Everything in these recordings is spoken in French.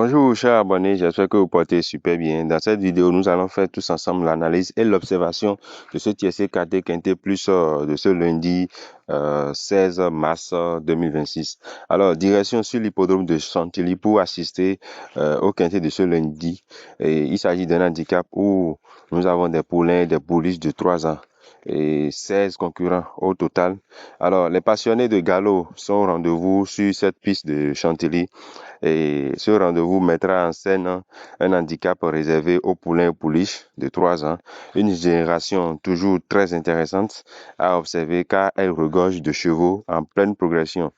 Bonjour chers abonnés, j'espère que vous portez super bien. Dans cette vidéo, nous allons faire tous ensemble l'analyse et l'observation de ce TSC 4D Quintet Plus de ce lundi 16 mars 2026. Alors, direction sur l'hippodrome de Chantilly pour assister au Quintet de ce lundi. Et il s'agit d'un handicap où nous avons des poulains et des pouliches de 3 ans et 16 concurrents au total. Alors, les passionnés de galop sont au rendez-vous sur cette piste de Chantilly. Et ce rendez-vous mettra en scène un handicap réservé aux poulains et pouliches de 3 ans, une génération toujours très intéressante à observer car elle regorge de chevaux en pleine progression.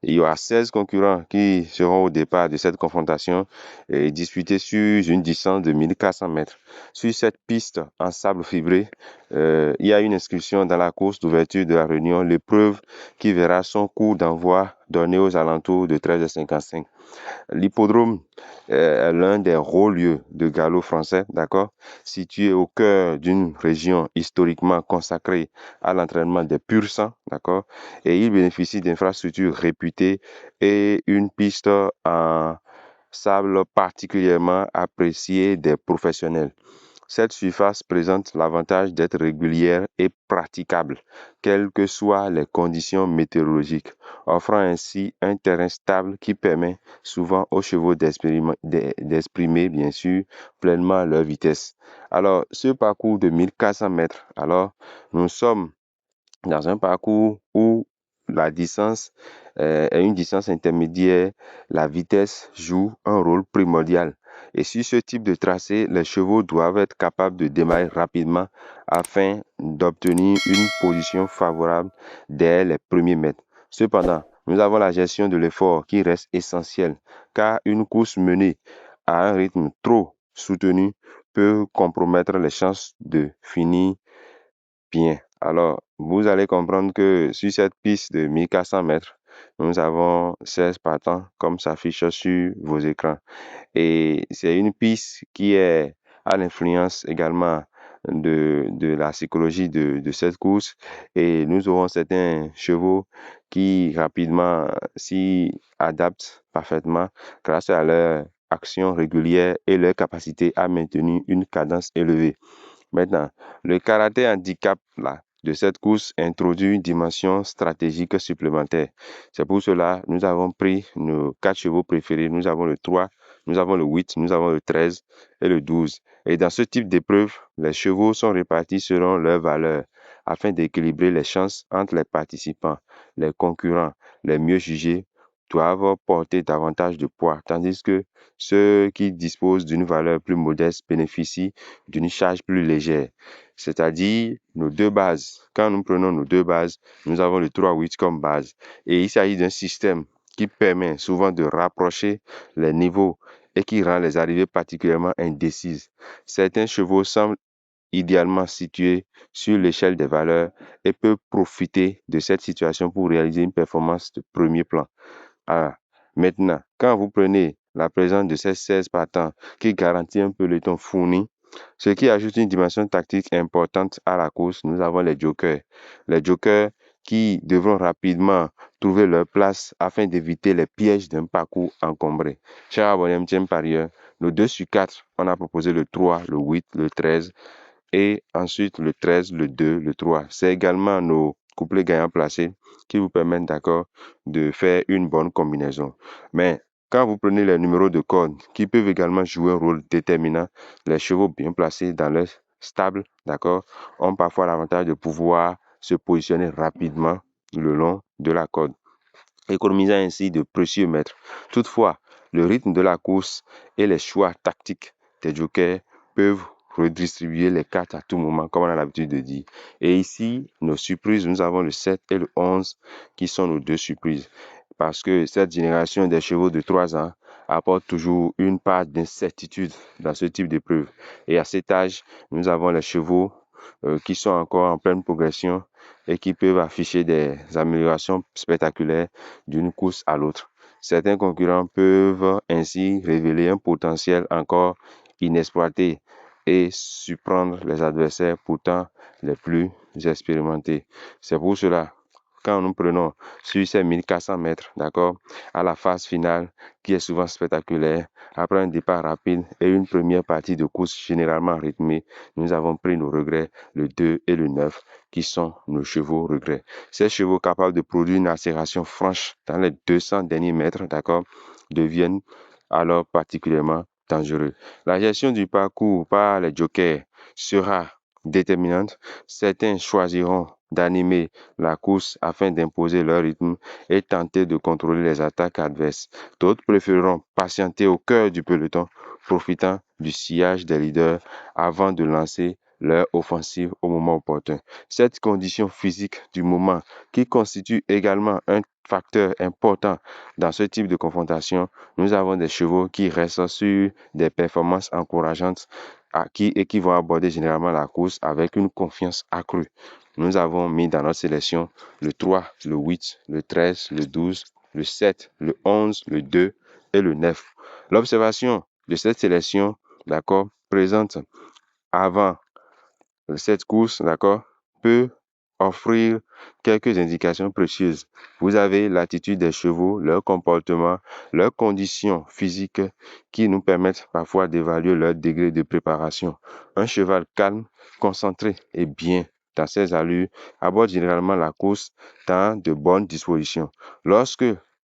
Il y aura 16 concurrents qui seront au départ de cette confrontation et disputée sur une distance de 1400 mètres. Sur cette piste en sable fibré, il y a une inscription dans la course d'ouverture de la réunion, l'épreuve qui verra son coup d'envoi donné aux alentours de 13h55. L'hippodrome est l'un des hauts lieux de galop français, d'accord, situé au cœur d'une région historiquement consacrée à l'entraînement des pur sang, d'accord, et il bénéficie d'infrastructures réputées et une piste en sable particulièrement appréciée des professionnels. Cette surface présente l'avantage d'être régulière et praticable, quelles que soient les conditions météorologiques, offrant ainsi un terrain stable qui permet souvent aux chevaux d'exprimer bien sûr pleinement leur vitesse. Alors, ce parcours de 1400 mètres, alors nous sommes dans un parcours où la distance est une distance intermédiaire, la vitesse joue un rôle primordial. Et sur ce type de tracé, les chevaux doivent être capables de démarrer rapidement afin d'obtenir une position favorable dès les premiers mètres. Cependant, nous avons la gestion de l'effort qui reste essentielle, car une course menée à un rythme trop soutenu peut compromettre les chances de finir bien. Alors, vous allez comprendre que sur cette piste de 1400 mètres, nous avons 16 partants comme s'affiche sur vos écrans. Et c'est une piste qui est à l'influence également de la psychologie de cette course. Et nous aurons certains chevaux qui rapidement s'y adaptent parfaitement grâce à leur action régulière et leur capacité à maintenir une cadence élevée. Maintenant, le caractère handicap là, de cette course introduit une dimension stratégique supplémentaire. C'est pour cela que nous avons pris nos 4 chevaux préférés. Nous avons le 3, nous avons le 8, nous avons le 13 et le 12. Et dans ce type d'épreuve, les chevaux sont répartis selon leur valeur afin d'équilibrer les chances entre les participants. Les concurrents les mieux jugés doivent porter davantage de poids, tandis que ceux qui disposent d'une valeur plus modeste bénéficient d'une charge plus légère. C'est-à-dire nos deux bases. Quand nous prenons nos deux bases, nous avons le 3-8 comme base. Et il s'agit d'un système qui permet souvent de rapprocher les niveaux et qui rend les arrivées particulièrement indécises. Certains chevaux semblent idéalement situés sur l'échelle des valeurs et peuvent profiter de cette situation pour réaliser une performance de premier plan. Ah, maintenant, quand vous prenez la présence de ces 16 partants qui garantit un peloton fourni, ce qui ajoute une dimension tactique importante à la course, nous avons les jokers. Les jokers qui devront rapidement trouver leur place afin d'éviter les pièges d'un parcours encombré. Chers abonnés MTM parieurs, le 2 sur 4, on a proposé le 3, le 8, le 13 et ensuite le 13, le 2, le 3. C'est également nos couplets gagnants placés qui vous permettent d'accord de faire une bonne combinaison. Mais quand vous prenez les numéros de code qui peuvent également jouer un rôle déterminant, les chevaux bien placés dans leur stable, d'accord, ont parfois l'avantage de pouvoir se positionner rapidement le long de la corde, économisant ainsi de précieux mètres. Toutefois, le rythme de la course et les choix tactiques des jokers peuvent redistribuer les cartes à tout moment, comme on a l'habitude de dire. Et ici, nos surprises, nous avons le 7 et le 11 qui sont nos deux surprises. Parce que cette génération des chevaux de 3 ans apporte toujours une part d'incertitude dans ce type d'épreuve. Et à cet âge, nous avons les chevaux qui sont encore en pleine progression et qui peuvent afficher des améliorations spectaculaires d'une course à l'autre. Certains concurrents peuvent ainsi révéler un potentiel encore inexploité et surprendre les adversaires pourtant les plus expérimentés. C'est pour cela quand nous prenons sur ces 1400 mètres, d'accord, à la phase finale qui est souvent spectaculaire, après un départ rapide et une première partie de course généralement rythmée, nous avons pris nos regrets, le 2 et le 9, qui sont nos chevaux regrets. Ces chevaux capables de produire une accélération franche dans les 200 derniers mètres, d'accord, deviennent alors particulièrement dangereux. La gestion du parcours par les jokers sera déterminante. Certains choisiront d'animer la course afin d'imposer leur rythme et tenter de contrôler les attaques adverses. D'autres préféreront patienter au cœur du peloton, profitant du sillage des leaders avant de lancer leur offensive au moment opportun. Cette condition physique du moment, qui constitue également un facteur important dans ce type de confrontation, nous avons des chevaux qui restent sur des performances encourageantes et qui vont aborder généralement la course avec une confiance accrue. Nous avons mis dans notre sélection le 3, le 8, le 13, le 12, le 7, le 11, le 2 et le 9. L'observation de cette sélection, d'accord, présente avant cette course, d'accord, peut offrir quelques indications précieuses. Vous avez l'attitude des chevaux, leur comportement, leurs conditions physiques qui nous permettent parfois d'évaluer leur degré de préparation. Un cheval calme, concentré et bien dans ses allures aborde généralement la course dans de bonnes dispositions. Lorsque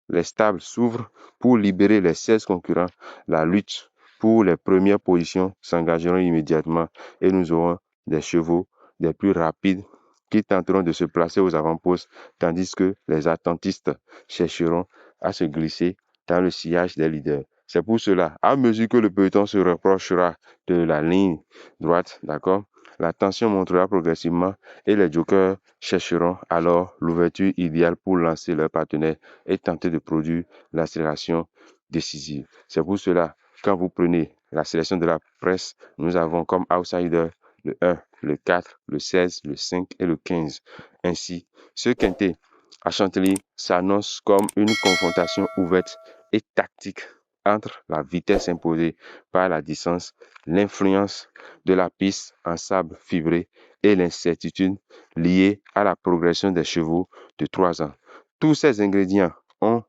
les stables s'ouvrent pour libérer les 16 concurrents, la lutte pour les premières positions s'engageront immédiatement et nous aurons des chevaux des plus rapides qui tenteront de se placer aux avant-postes, tandis que les attentistes chercheront à se glisser dans le sillage des leaders. C'est pour cela, à mesure que le peloton se rapprochera de la ligne droite, d'accord, la tension montera progressivement et les jokers chercheront alors l'ouverture idéale pour lancer leur partenaire et tenter de produire l'accélération décisive. C'est pour cela, quand vous prenez la sélection de la presse, nous avons comme outsider le 1, le 4, le 16, le 5 et le 15. Ainsi, ce quintet à Chantilly s'annonce comme une confrontation ouverte et tactique entre la vitesse imposée par la distance, l'influence de la piste en sable fibré et l'incertitude liée à la progression des chevaux de 3 ans. Tous ces ingrédients ont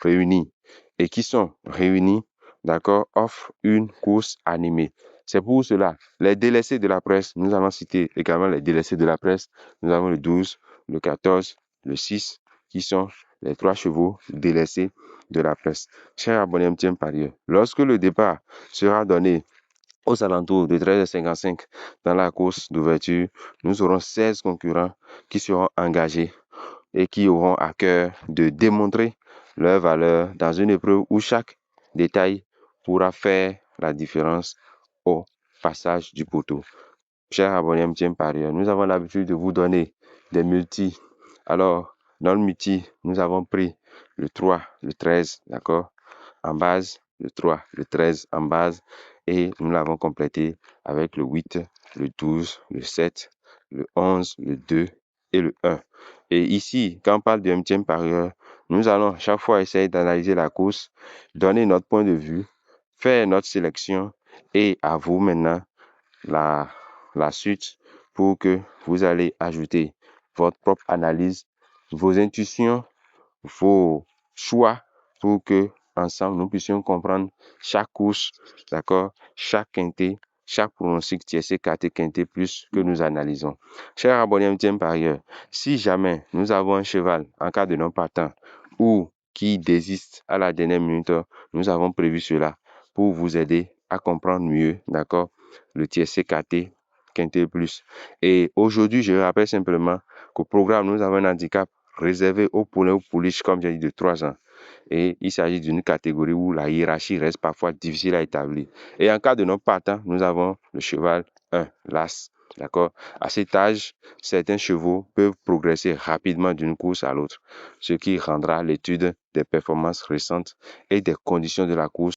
réunis et qui sont réunis, d'accord, offrent une course animée. C'est pour cela, les délaissés de la presse, nous allons citer également les délaissés de la presse. Nous avons le 12, le 14, le 6, qui sont les 3 chevaux délaissés de la presse. Chers abonnés MTN parieurs, lorsque le départ sera donné aux alentours de 13h55 dans la course d'ouverture, nous aurons 16 concurrents qui seront engagés et qui auront à cœur de démontrer leur valeur dans une épreuve où chaque détail pourra faire la différence au passage du poteau. Chers abonnés MTN parieurs, nous avons l'habitude de vous donner des multis. Alors, dans le multi, nous avons pris le 3, le 13, d'accord, en base, le 3, le 13 en base, et nous l'avons complété avec le 8, le 12, le 7, le 11, le 2 et le 1. Et ici, quand on parle de MTN parieur, nous allons chaque fois essayer d'analyser la course, donner notre point de vue, faire notre sélection et à vous maintenant la suite pour que vous allez ajouter votre propre analyse, vos intuitions, vos choix pour que ensemble nous puissions comprendre chaque course, d'accord, chaque quintet, chaque pronostic tiercé, quartier, quintet plus que nous analysons. Chers abonnés MTN parieurs, si jamais nous avons un cheval en cas de non partant ou qui désiste à la dernière minute, nous avons prévu cela pour vous aider à comprendre mieux, d'accord, le tiercé, quartier, quintet plus. Et aujourd'hui, je rappelle simplement qu'au programme, nous avons un handicap réservé aux poulains ou pouliches, comme j'ai dit, de 3 ans. Et il s'agit d'une catégorie où la hiérarchie reste parfois difficile à établir. Et en cas de non partant, nous avons le cheval 1, l'As. D'accord? À cet âge, certains chevaux peuvent progresser rapidement d'une course à l'autre, ce qui rendra l'étude des performances récentes et des conditions de la course